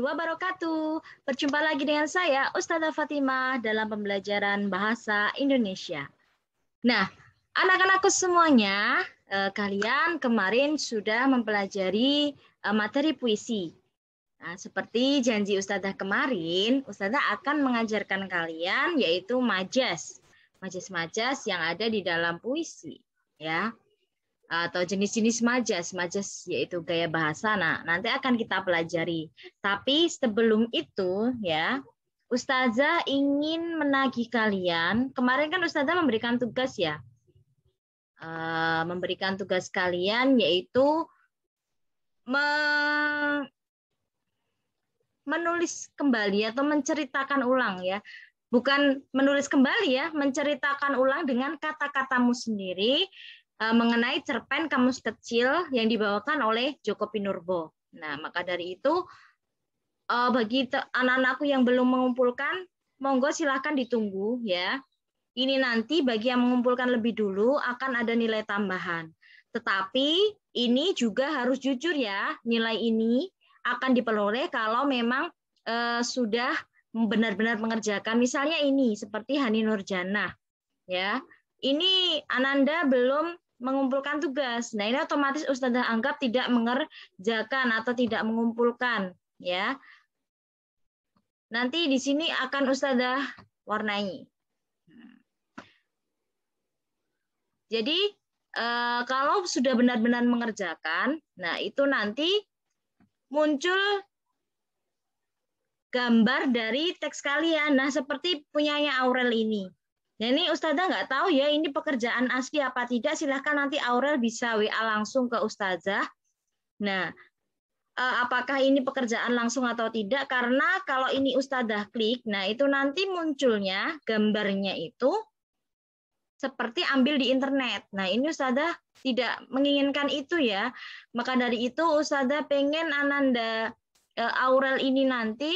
wabarakatuh. Berjumpa lagi dengan saya, Ustazah Fatimah, dalam pembelajaran Bahasa Indonesia. Nah, anak-anakku semuanya, kalian kemarin sudah mempelajari materi puisi. Nah, seperti janji Ustazah kemarin, Ustazah akan mengajarkan kalian yaitu majas. Majas-majas yang ada di dalam puisi. Ya, atau jenis-jenis majas yaitu gaya bahasa. Nah, nanti akan kita pelajari. Tapi sebelum itu ya, Ustazah ingin menagih kalian. Kemarin kan Ustazah memberikan tugas ya. Memberikan tugas kalian yaitu menulis kembali atau menceritakan ulang ya. Bukan menulis kembali ya, menceritakan ulang dengan kata-katamu sendiri mengenai cerpen Kamus Kecil yang dibawakan oleh Joko Pinurbo. Nah, maka dari itu bagi anak-anakku yang belum mengumpulkan, monggo silahkan ditunggu ya. Ini nanti bagi yang mengumpulkan lebih dulu akan ada nilai tambahan. Tetapi ini juga harus jujur ya, nilai ini akan diperoleh kalau memang sudah benar-benar mengerjakan. Misalnya ini seperti Hani Nurjana ya. Ini Ananda belum mengumpulkan tugas. Nah, ini otomatis Ustazah anggap tidak mengerjakan atau tidak mengumpulkan ya. Nanti di sini akan Ustazah warnai. Jadi kalau sudah benar-benar mengerjakan, nah itu nanti muncul gambar dari teks kalian. Nah, seperti punyanya Aurel ini. Nah, ini Ustazah nggak tahu ya ini pekerjaan asli apa tidak. Silahkan nanti Aurel bisa WA langsung ke Ustazah. Nah, apakah ini pekerjaan langsung atau tidak? Karena kalau ini Ustazah klik, nah itu nanti munculnya gambarnya itu seperti ambil di internet. Nah, ini Ustazah tidak menginginkan itu ya. Maka dari itu Ustazah pengen Ananda Aurel ini nanti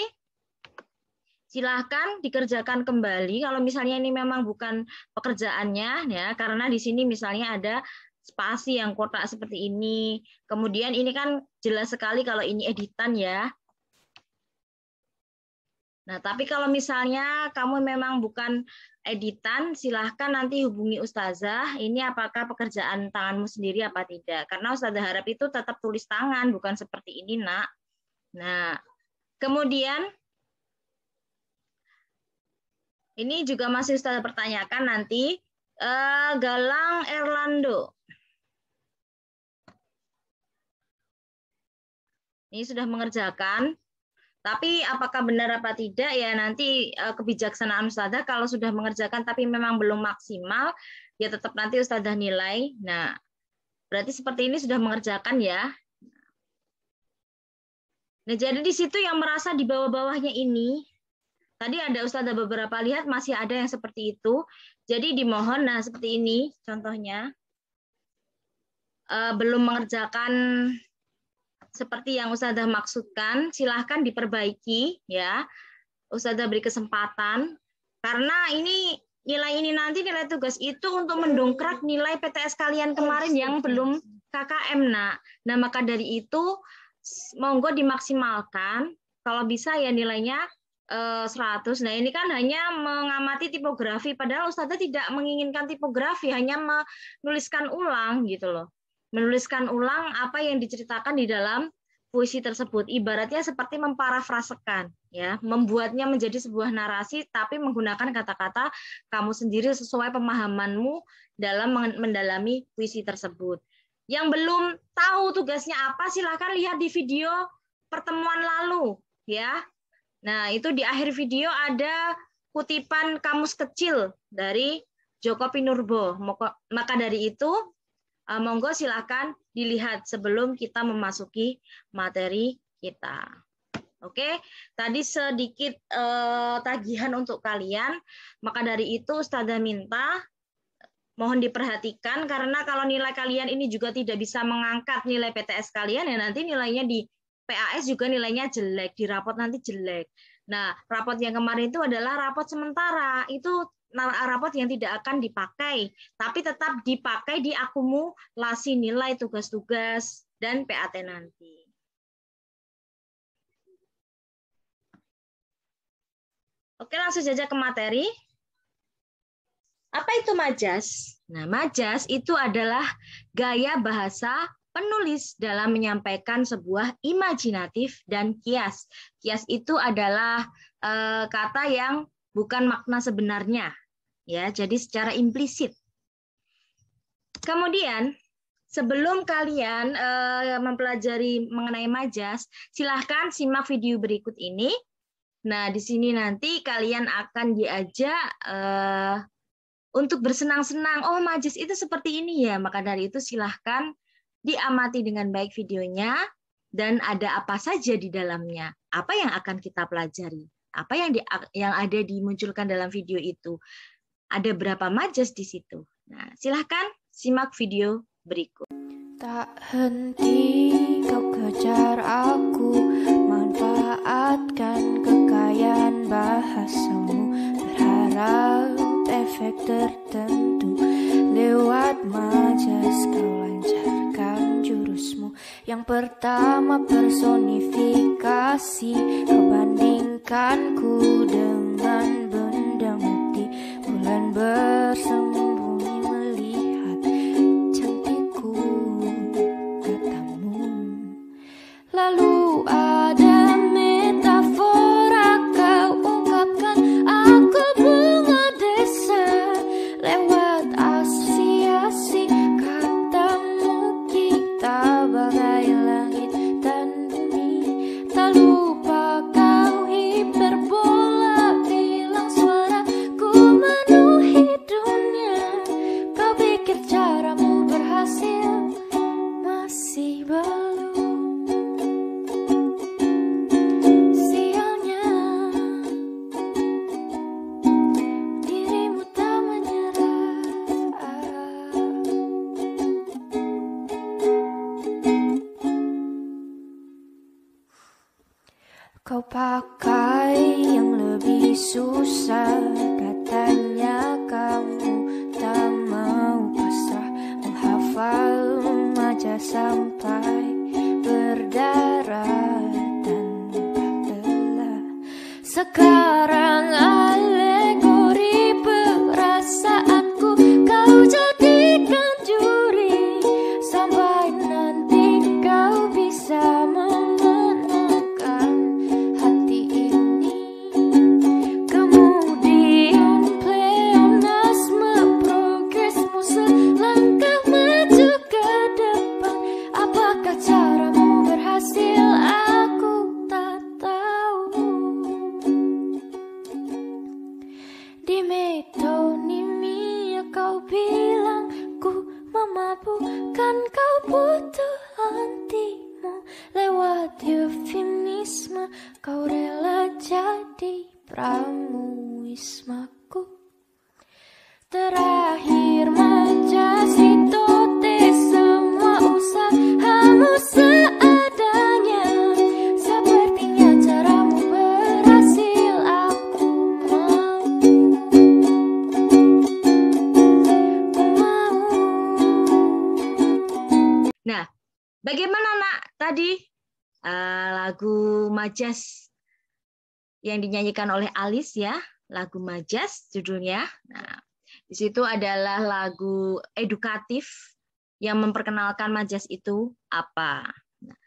silahkan dikerjakan kembali. Kalau misalnya ini memang bukan pekerjaannya, ya, karena di sini misalnya ada spasi yang kotak seperti ini. Kemudian ini kan jelas sekali kalau ini editan ya. Nah, tapi kalau misalnya kamu memang bukan editan, silahkan nanti hubungi Ustazah. Ini apakah pekerjaan tanganmu sendiri apa tidak? Karena Ustazah harap itu tetap tulis tangan, bukan seperti ini, Nak. Nah, kemudian ini juga masih Ustazah pertanyakan nanti. Galang Erlando. Ini sudah mengerjakan. Tapi apakah benar apa tidak ya nanti kebijaksanaan Ustazah kalau sudah mengerjakan tapi memang belum maksimal ya tetap nanti Ustazah nilai. Nah, berarti seperti ini sudah mengerjakan ya. Nah, jadi di situ yang merasa di bawah-bawahnya ini tadi ada Ustazah beberapa lihat masih ada yang seperti itu. Jadi dimohon nah seperti ini contohnya belum mengerjakan seperti yang Ustazah maksudkan, silahkan diperbaiki ya. Ustazah beri kesempatan karena ini nanti nilai tugas itu untuk mendongkrak nilai PTS kalian kemarin yang belum KKM nak. Nah, maka dari itu monggo dimaksimalkan kalau bisa ya nilainya 100. Nah, ini kan hanya mengamati tipografi padahal Ustazah tidak menginginkan tipografi, hanya menuliskan ulang gitu loh. Menuliskan ulang apa yang diceritakan di dalam puisi tersebut. Ibaratnya seperti memparafrasekan, ya, membuatnya menjadi sebuah narasi, tapi menggunakan kata-kata kamu sendiri sesuai pemahamanmu dalam mendalami puisi tersebut. Yang belum tahu tugasnya apa, silakan lihat di video pertemuan lalu, ya. Nah, itu di akhir video ada kutipan Kamus Kecil dari Joko Pinurbo. Maka dari itu monggo silakan dilihat sebelum kita memasuki materi kita. Oke, tadi sedikit tagihan untuk kalian. Maka dari itu Ustazah minta mohon diperhatikan karena kalau nilai kalian ini juga tidak bisa mengangkat nilai PTS kalian ya nanti nilainya di PAS juga nilainya jelek, di rapot nanti jelek. Nah, rapot yang kemarin itu adalah rapot sementara. Itu rapot yang tidak akan dipakai, tapi tetap dipakai di akumulasi nilai tugas-tugas dan PAT nanti. Oke, langsung saja ke materi. Apa itu majas? Nah, majas itu adalah gaya bahasa penulis dalam menyampaikan sebuah imajinatif dan kias. Kias itu adalah kata yang bukan makna sebenarnya, ya. Jadi secara implisit. Kemudian, sebelum kalian mempelajari mengenai majas, silahkan simak video berikut ini. Nah, di sini nanti kalian akan diajak untuk bersenang-senang. Oh, majas itu seperti ini ya. Maka dari itu silahkan diamati dengan baik videonya dan ada apa saja di dalamnya. Apa yang akan kita pelajari? Apa yang ada dimunculkan dalam video itu? Ada berapa majas di situ? Nah, silahkan simak video berikut. Tak henti kau kejar aku, manfaatkan kekayaan bahasamu, berharap efek tertentu lewat majas kau lancarkan jurusmu. Yang pertama personifikasi, kau bandingkanku dengan benda mati, bulan bersembunyi melihat cantikku katamu. Lalu ada metafora kau ungkapkan, aku bunga desa lewat asosiasi katamu. Kita bagai langit dan bumi, tak lupa kau hiperbola, bilang suara ku memenuhi dunia. Kau pikir caramu berhasil, masih belum. Sialnya dirimu tak menyerah. Kau pakai yang lebih susah, katanya kamu tak mau pasrah menghafal majas sampai berdarah dan telah. Sekarang alegori perasaanku kau jadikan juri, sampai nanti kau bisa memenangkan hati ini. Kemudian pleonasme progresmu selangkah maju ke depan. Apakah caramu berhasil? Aku tak tahu. Di metonimia kau bilang ku memabukkan, kau butuh hatimu. Lewat eufemisme kau rela jadi pramuismaku. Terakhir majas itu semua usahamu seadanya. Sepertinya caramu berhasil, aku mau. Nah, bagaimana nak tadi lagu Majas yang dinyanyikan oleh Alis ya, lagu Majas judulnya. Nah, di situ adalah lagu edukatif yang memperkenalkan majas itu apa. Nah,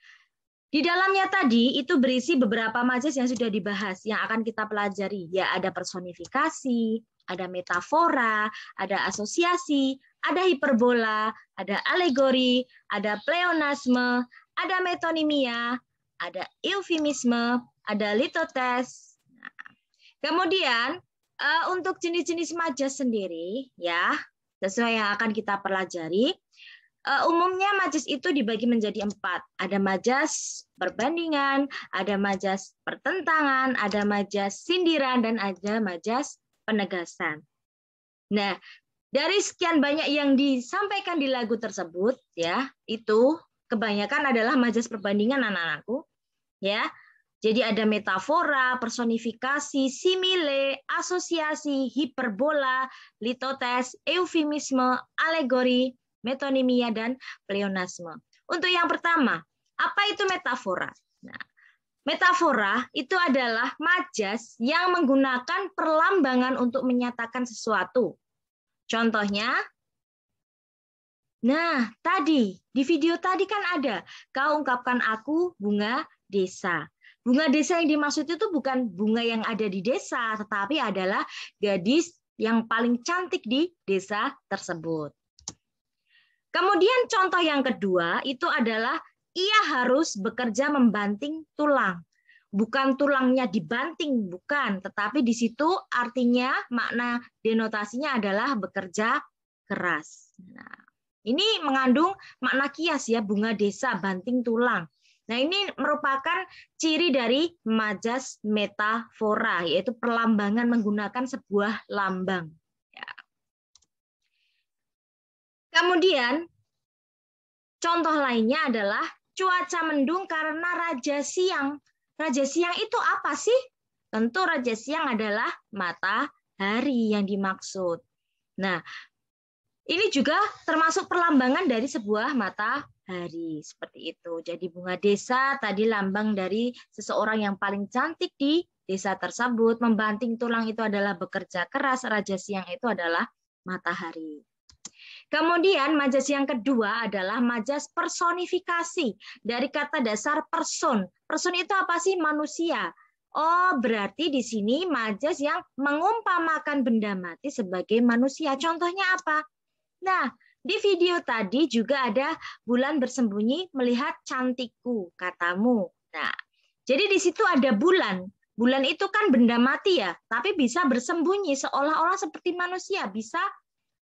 di dalamnya tadi itu berisi beberapa majas yang sudah dibahas yang akan kita pelajari. Ya, ada personifikasi, ada metafora, ada asosiasi, ada hiperbola, ada alegori, ada pleonasme, ada metonimia, ada eufemisme, ada litotes. Nah, kemudian untuk jenis-jenis majas sendiri, ya, sesuai yang akan kita pelajari, umumnya majas itu dibagi menjadi 4. Ada majas perbandingan, ada majas pertentangan, ada majas sindiran, dan ada majas penegasan. Nah, dari sekian banyak yang disampaikan di lagu tersebut, ya, itu kebanyakan adalah majas perbandingan anak-anakku, ya. Jadi ada metafora, personifikasi, simile, asosiasi, hiperbola, litotes, eufemisme, alegori, metonimia, dan pleonasme. Untuk yang pertama, apa itu metafora? Nah, Metafora itu adalah majas yang menggunakan perlambangan untuk menyatakan sesuatu. Contohnya, nah tadi di video tadi kan ada, kau ungkapkan aku bunga desa. Bunga desa yang dimaksud itu bukan bunga yang ada di desa, tetapi adalah gadis yang paling cantik di desa tersebut. Kemudian contoh yang kedua itu adalah ia harus bekerja membanting tulang. Bukan tulangnya dibanting, bukan. Tetapi di situ artinya makna denotasinya adalah bekerja keras. Nah, ini mengandung makna kias ya, bunga desa, banting tulang. Nah, ini merupakan ciri dari majas metafora, yaitu perlambangan menggunakan sebuah lambang. Ya. Kemudian, contoh lainnya adalah cuaca mendung karena raja siang. Raja siang itu apa sih? Tentu raja siang adalah matahari yang dimaksud. Nah, ini juga termasuk perlambangan dari sebuah matahari. Seperti itu. Jadi bunga desa tadi lambang dari seseorang yang paling cantik di desa tersebut. Membanting tulang itu adalah bekerja keras. Raja siang itu adalah matahari. Kemudian majas yang kedua adalah majas personifikasi dari kata dasar person. Person itu apa sih? Manusia. Oh, berarti di sini majas yang mengumpamakan benda mati sebagai manusia. Contohnya apa? Nah, di video tadi juga ada bulan bersembunyi melihat cantikku, katamu. Nah, jadi di situ ada bulan. Bulan itu kan benda mati ya, tapi bisa bersembunyi seolah-olah seperti manusia, bisa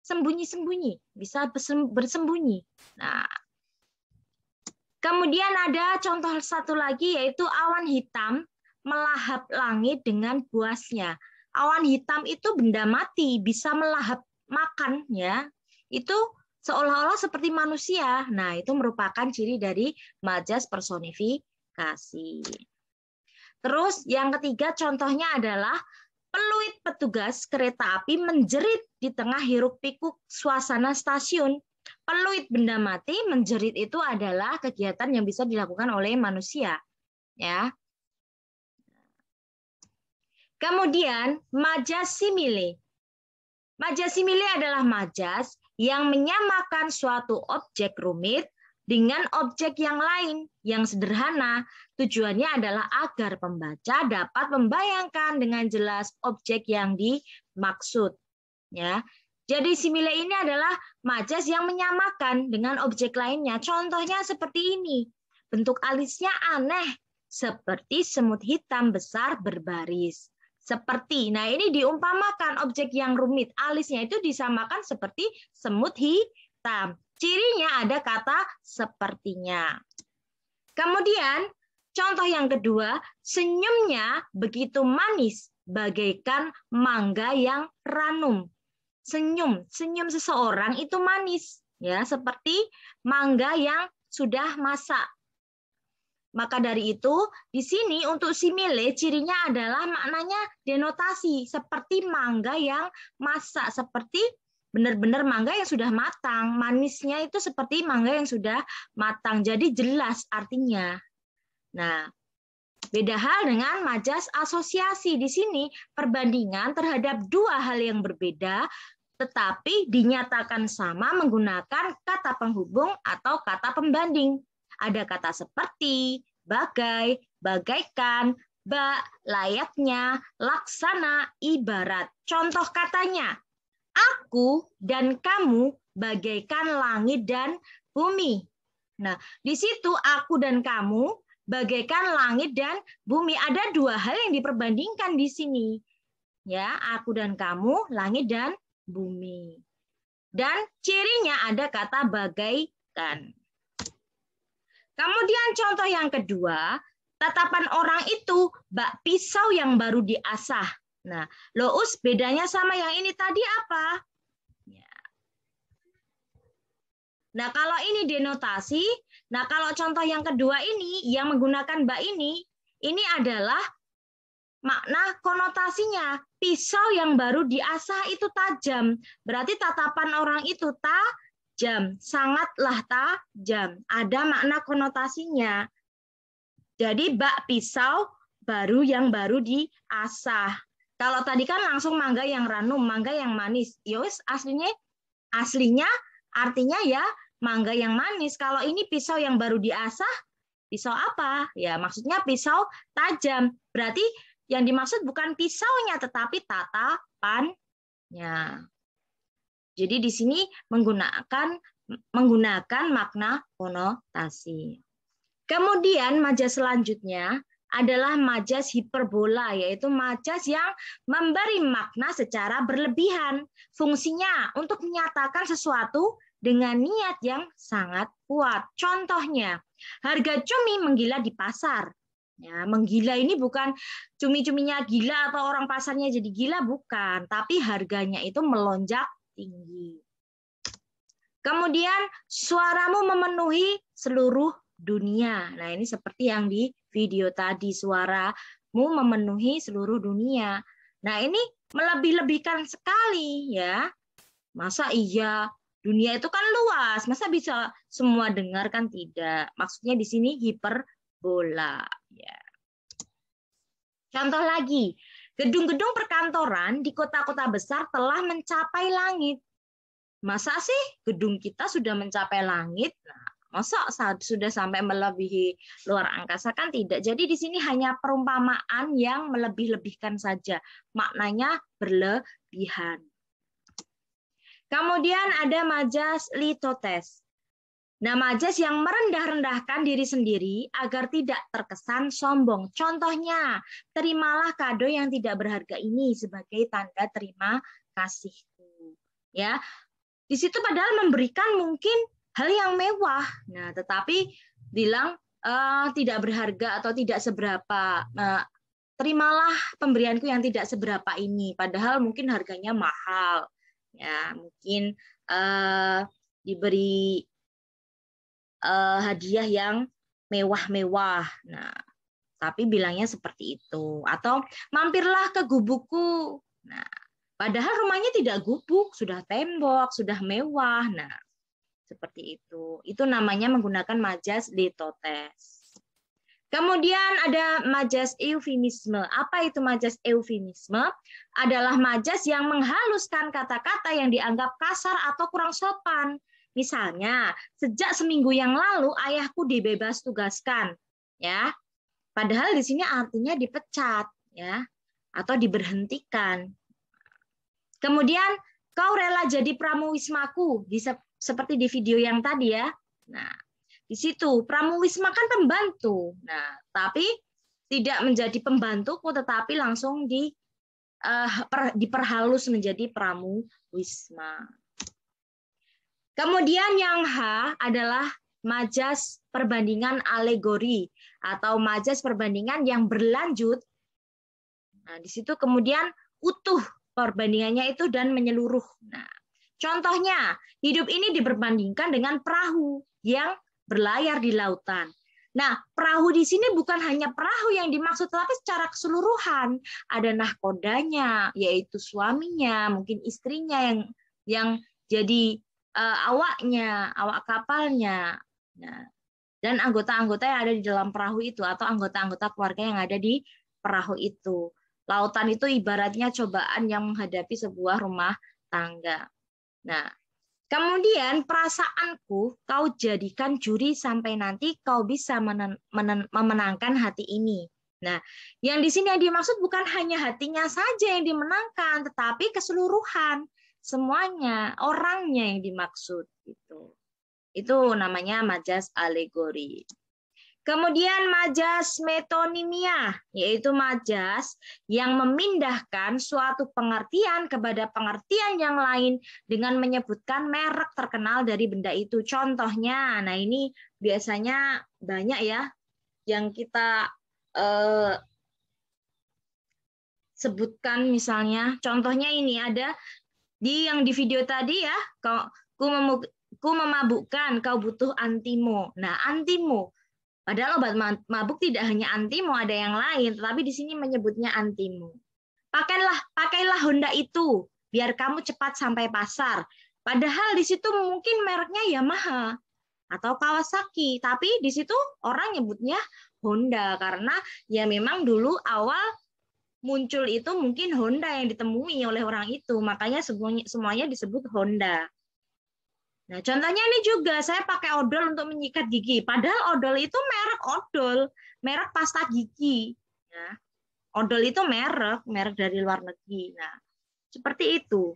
sembunyi-sembunyi, bisa bersembunyi. Nah, kemudian ada contoh satu lagi yaitu awan hitam melahap langit dengan buasnya. Awan hitam itu benda mati, bisa melahap makan ya. Itu seolah-olah seperti manusia. Nah, itu merupakan ciri dari majas personifikasi. Terus yang ketiga contohnya adalah peluit petugas kereta api menjerit di tengah hiruk-pikuk suasana stasiun. Peluit benda mati, menjerit itu adalah kegiatan yang bisa dilakukan oleh manusia. Ya. Kemudian majas simile. Majas simile adalah majas yang menyamakan suatu objek rumit dengan objek yang lain yang sederhana. Tujuannya adalah agar pembaca dapat membayangkan dengan jelas objek yang dimaksud. Ya. Jadi simile ini adalah majas yang menyamakan dengan objek lainnya. Contohnya seperti ini. Bentuk alisnya aneh, seperti semut hitam besar berbaris. Seperti, nah ini diumpamakan objek yang rumit. Alisnya itu disamakan seperti semut hitam. Cirinya ada kata sepertinya. Kemudian contoh yang kedua, senyumnya begitu manis bagaikan mangga yang ranum. Senyum seseorang itu manis ya, seperti mangga yang sudah masak. Maka dari itu, di sini untuk simile cirinya adalah maknanya denotasi seperti mangga yang masak, seperti benar-benar mangga yang sudah matang. Manisnya itu seperti mangga yang sudah matang. Jadi jelas artinya. Nah, beda hal dengan majas asosiasi. Di sini perbandingan terhadap dua hal yang berbeda, tetapi dinyatakan sama menggunakan kata penghubung atau kata pembanding. Ada kata seperti, bagai, bagaikan, bak, layaknya, laksana, ibarat. Contoh katanya, aku dan kamu bagaikan langit dan bumi. Nah, di situ aku dan kamu bagaikan langit dan bumi. Ada dua hal yang diperbandingkan di sini. Ya, aku dan kamu, langit dan bumi. Dan cirinya ada kata bagaikan. Kemudian contoh yang kedua, tatapan orang itu bak pisau yang baru diasah. Nah, Lous bedanya sama yang ini tadi apa? Ya. Nah, kalau ini denotasi, nah kalau contoh yang kedua ini yang menggunakan bak ini adalah makna konotasinya. Pisau yang baru diasah itu tajam. Berarti tatapan orang itu tajam, sangatlah tajam. Ada makna konotasinya. Jadi bak pisau baru yang baru diasah. Kalau tadi kan langsung mangga yang ranum, mangga yang manis. Yowes aslinya artinya ya mangga yang manis. Kalau ini pisau yang baru diasah, pisau apa? Ya maksudnya pisau tajam. Berarti yang dimaksud bukan pisaunya, tetapi tatapannya. Jadi di sini menggunakan makna konotasi. Kemudian majas selanjutnya adalah majas hiperbola, yaitu majas yang memberi makna secara berlebihan. Fungsinya untuk menyatakan sesuatu dengan niat yang sangat kuat. Contohnya, harga cumi menggila di pasar. Ya, menggila ini bukan cumi-cuminya gila atau orang pasarnya jadi gila, bukan. Tapi harganya itu melonjak tinggi. Kemudian suaramu memenuhi seluruh dunia. Nah, ini seperti yang di video tadi, suaramu memenuhi seluruh dunia. Nah, ini melebih-lebihkan sekali ya. Masa iya, dunia itu kan luas, masa bisa semua dengar, kan tidak. Maksudnya di sini hiperbola ya. Contoh lagi, gedung-gedung perkantoran di kota-kota besar telah mencapai langit. Masa sih gedung kita sudah mencapai langit? Nah, masa sudah sampai melebihi luar angkasa, kan tidak. Jadi di sini hanya perumpamaan yang melebih-lebihkan saja. Maknanya berlebihan. Kemudian ada majas litotes. Nah, majas yang merendah-rendahkan diri sendiri agar tidak terkesan sombong. Contohnya, terimalah kado yang tidak berharga ini sebagai tanda terima kasihku. Ya, di situ padahal memberikan mungkin hal yang mewah. Nah, tetapi bilang tidak berharga atau tidak seberapa. Terimalah pemberianku yang tidak seberapa ini, padahal mungkin harganya mahal. Ya, mungkin diberi hadiah yang mewah-mewah. Nah, tapi bilangnya seperti itu. Atau mampirlah ke gubukku. Nah, padahal rumahnya tidak gubuk, sudah tembok, sudah mewah. Nah, seperti itu. Itu namanya menggunakan majas litotes. Kemudian ada majas eufemisme. Apa itu majas eufemisme? Adalah majas yang menghaluskan kata-kata yang dianggap kasar atau kurang sopan. Misalnya, sejak seminggu yang lalu ayahku dibebas tugaskan, ya. Padahal di sini artinya dipecat, ya, atau diberhentikan. Kemudian kau rela jadi pramuwismaku, seperti di video yang tadi ya. Nah, di situ pramuwisma kan pembantu. Nah, tapi tidak menjadi pembantuku, tetapi langsung diperhalus menjadi pramuwisma. Kemudian yang H adalah majas perbandingan alegori atau majas perbandingan yang berlanjut. Nah, di situ kemudian utuh perbandingannya itu dan menyeluruh. Nah, contohnya, hidup ini diperbandingkan dengan perahu yang berlayar di lautan. Nah, perahu di sini bukan hanya perahu yang dimaksud, tetapi secara keseluruhan. Ada nahkodanya, yaitu suaminya, mungkin istrinya yang jadi awaknya, awak kapalnya, nah, dan anggota-anggota yang ada di dalam perahu itu atau anggota-anggota keluarga yang ada di perahu itu. Lautan itu ibaratnya cobaan yang menghadapi sebuah rumah tangga. Nah, kemudian perasaanku kau jadikan juri sampai nanti kau bisa memenangkan hati ini. Nah, yang di sini yang dimaksud bukan hanya hatinya saja yang dimenangkan, tetapi keseluruhan. Semuanya, orangnya yang dimaksud gitu. Itu namanya majas alegori. Kemudian majas metonimia, yaitu majas yang memindahkan suatu pengertian kepada pengertian yang lain dengan menyebutkan merek terkenal dari benda itu. Contohnya, nah ini biasanya banyak ya yang kita sebutkan, misalnya. Contohnya ini ada yang di video tadi ya, ku memabukkan, kau butuh antimo. Nah, antimo. Padahal obat mabuk tidak hanya antimo, ada yang lain, tetapi di sini menyebutnya antimo. Pakailah Honda itu, biar kamu cepat sampai pasar. Padahal di situ mungkin mereknya Yamaha atau Kawasaki, tapi di situ orang nyebutnya Honda, karena ya memang dulu awal muncul itu mungkin Honda yang ditemui oleh orang itu, makanya semuanya disebut Honda. Nah, contohnya ini juga saya pakai odol untuk menyikat gigi, padahal odol itu merek odol, merek pasta gigi. Ya. Odol itu merek dari luar negeri. Nah, seperti itu.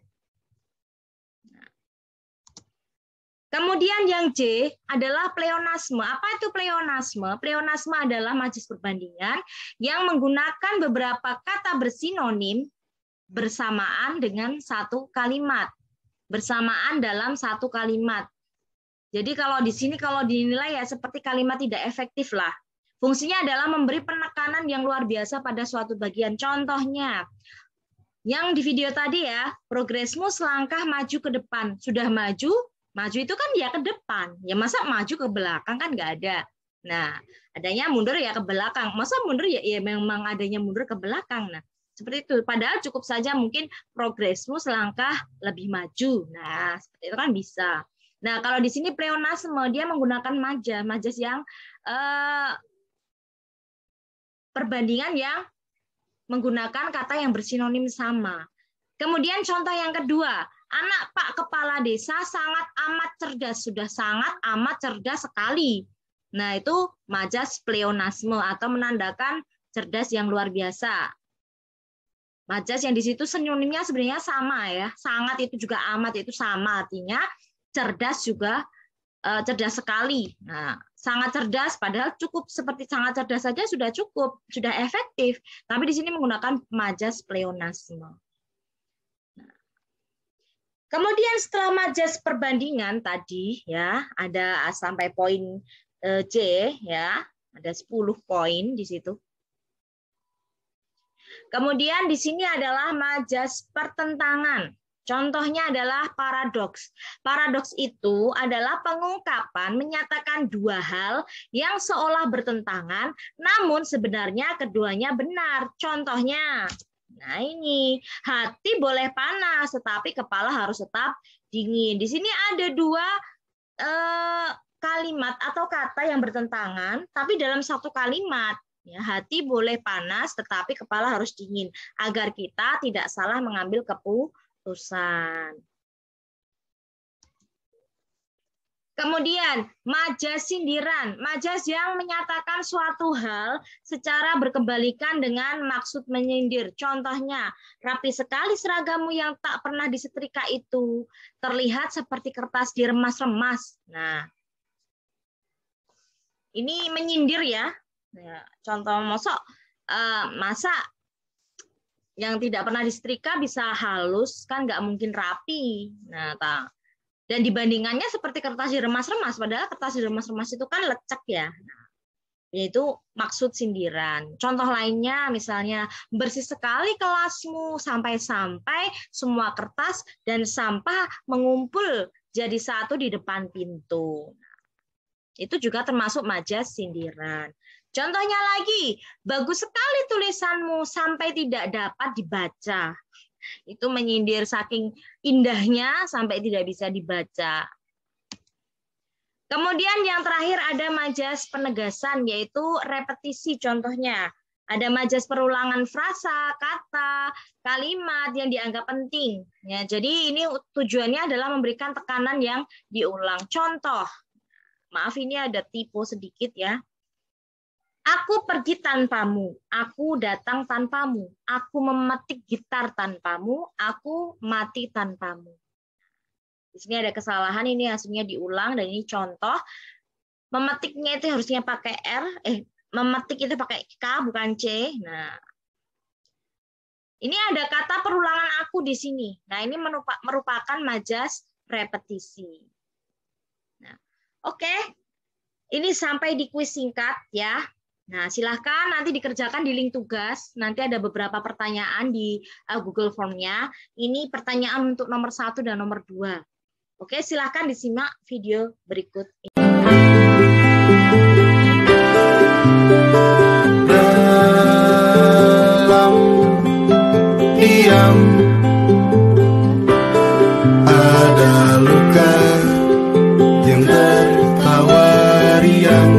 Kemudian yang C adalah pleonasme. Apa itu pleonasme? Pleonasme adalah majelis perbandingan yang menggunakan beberapa kata bersinonim bersamaan dengan satu kalimat. Bersamaan dalam satu kalimat. Jadi kalau di sini kalau dinilai ya seperti kalimat tidak efektif lah. Fungsinya adalah memberi penekanan yang luar biasa pada suatu bagian. Contohnya, yang di video tadi ya, progresmu selangkah maju ke depan. Sudah maju itu kan ya ke depan. Ya masa maju ke belakang kan nggak ada. Nah, adanya mundur ya ke belakang. Masa mundur ya memang adanya mundur ke belakang. Nah, seperti itu. Padahal cukup saja mungkin progresmu selangkah lebih maju. Nah, seperti itu kan bisa. Nah, kalau di sini pleonasme dia menggunakan majas yang perbandingan yang menggunakan kata yang bersinonim sama. Kemudian contoh yang kedua, anak Pak Kepala Desa sangat amat cerdas, sudah sangat amat cerdas sekali. Nah, itu majas pleonasme atau menandakan cerdas yang luar biasa. Majas yang di situ sinonimnya sebenarnya sama ya, sangat itu juga amat itu sama, artinya cerdas juga cerdas sekali. Nah, sangat cerdas padahal cukup seperti sangat cerdas saja sudah cukup, sudah efektif. Tapi di sini menggunakan majas pleonasme. Kemudian setelah majas perbandingan tadi ya, ada sampai poin C ya, ada 10 poin di situ. Kemudian di sini adalah majas pertentangan. Contohnya adalah paradoks. Paradoks itu adalah pengungkapan menyatakan dua hal yang seolah bertentangan, namun sebenarnya keduanya benar. Contohnya, nah ini, hati boleh panas, tetapi kepala harus tetap dingin. Di sini ada dua kalimat atau kata yang bertentangan, tapi dalam satu kalimat. Ya, hati boleh panas, tetapi kepala harus dingin, agar kita tidak salah mengambil keputusan. Kemudian, majas sindiran. Majas yang menyatakan suatu hal secara berkebalikan dengan maksud menyindir. Contohnya, rapi sekali seragammu yang tak pernah disetrika itu. Terlihat seperti kertas diremas-remas. Nah, ini menyindir ya. Contoh masa yang tidak pernah disetrika bisa halus, kan nggak mungkin rapi. Nah, dan dibandingannya seperti kertas diremas-remas, padahal kertas diremas-remas itu kan lecek ya. Nah, yaitu maksud sindiran. Contoh lainnya misalnya, bersih sekali kelasmu sampai-sampai semua kertas dan sampah mengumpul jadi satu di depan pintu. Nah, itu juga termasuk majas sindiran. Contohnya lagi, bagus sekali tulisanmu sampai tidak dapat dibaca. Itu menyindir saking indahnya sampai tidak bisa dibaca. Kemudian yang terakhir ada majas penegasan, yaitu repetisi. Contohnya, ada majas perulangan frasa, kata, kalimat yang dianggap penting. Ya, jadi ini tujuannya adalah memberikan tekanan yang diulang. Contoh, maaf ini ada typo sedikit ya. Aku pergi tanpamu, aku datang tanpamu, aku memetik gitar tanpamu, aku mati tanpamu. Di sini ada kesalahan, ini hasilnya diulang dan ini contoh. Memetiknya itu harusnya pakai R, memetik itu pakai K bukan C. Nah, ini ada kata perulangan aku di sini. Nah, ini merupakan majas repetisi. Nah, oke. Ini sampai di kuis singkat ya. Nah, silahkan nanti dikerjakan di link tugas. Nanti ada beberapa pertanyaan di Google Form-nya. Ini pertanyaan untuk nomor 1 dan nomor 2. Oke, silahkan disimak video berikut ini. Dalam diam ada luka yang tertawa riang.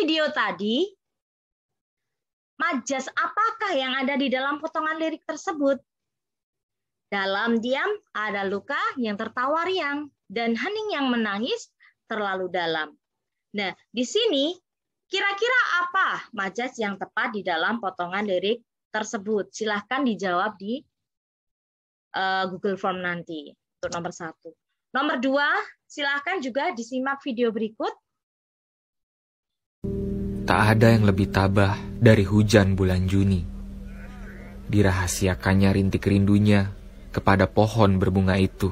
video tadi, majas apakah yang ada di dalam potongan lirik tersebut? Dalam diam ada luka yang tertawa riang, dan hening yang menangis terlalu dalam. Nah, di sini kira-kira apa majas yang tepat di dalam potongan lirik tersebut? Silahkan dijawab di Google Form nanti untuk nomor 1. Nomor 2, silahkan juga disimak video berikut. Tak ada yang lebih tabah dari hujan bulan Juni. Dirahasiakannya rintik rindunya kepada pohon berbunga itu.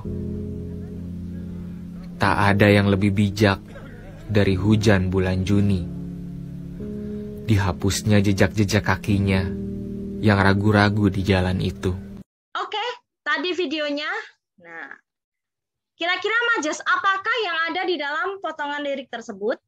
Tak ada yang lebih bijak dari hujan bulan Juni. Dihapusnya jejak-jejak kakinya yang ragu-ragu di jalan itu. Oke, tadi videonya. Nah, kira-kira majas apakah yang ada di dalam potongan lirik tersebut?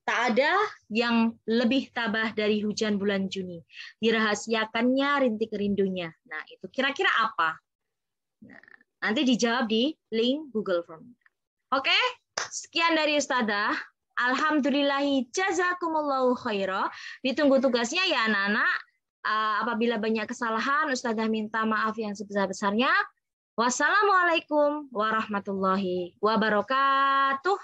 Tak ada yang lebih tabah dari hujan bulan Juni. Dirahasiakannya rintik rindunya. Nah, itu kira-kira apa? Nah, nanti dijawab di link Google Form. Oke, sekian dari Ustadzah. Alhamdulillahi jazakumullahu khairah. Ditunggu tugasnya ya anak-anak. Apabila banyak kesalahan, Ustadzah minta maaf yang sebesar-besarnya. Wassalamualaikum warahmatullahi wabarakatuh.